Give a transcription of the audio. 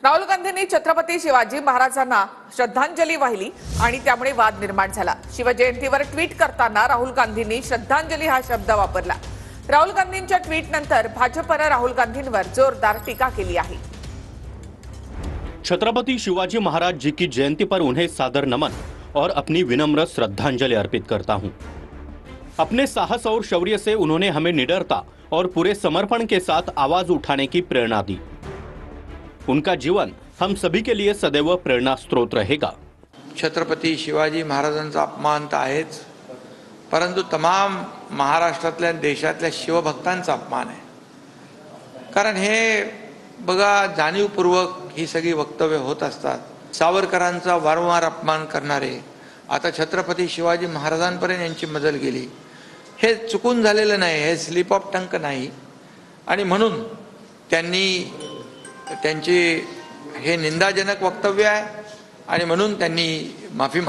राहुल गांधींनी छत्रपती शिवाजी महाराजांना श्रद्धांजली वाहिली आणि त्यामुळे वाद निर्माण झाला। शिवजयंतीवर ट्विट करताना राहुल गांधींनी श्रद्धांजली हा शब्द वापरला। राहुल गांधींच्या ट्विटनंतर भाजपने राहुल गांधींवर जोरदार टीका केली आहे। छत्रपति शिवाजी महाराज जी की जयंती पर उन्हें सादर नमन और अपनी विनम्र श्रद्धांजलि अर्पित करता हूं। अपने साहस और शौर्य से उन्होंने हमें निडरता और पूरे समर्पण के साथ आवाज उठाने की प्रेरणा दी। उनका जीवन हम सभी के लिए सदैव प्रेरणा स्रोत रहेगा। छत्रपती शिवाजी महाराजांचा अपमान तर आहेच, परंतु तमाम महाराष्ट्रातल्या देशातल्या शिवभक्तांचा अपमान आहे। कारण हे बघा, जाणीवपूर्वक ही सगळी वक्तव्य होत असतात। सावरकरांचा वारंवार अपमान करणारे आता छत्रपती शिवाजी महाराजांपर्यंत यांची मजल गेली। हे चुकून झालेलं नाही, हे स्लिप ऑफ टंक नाही आणि म्हणून त्यांची हे निंदाजनक वक्तव्य आहे आणि म्हणून त्यांनी माफी मागितली।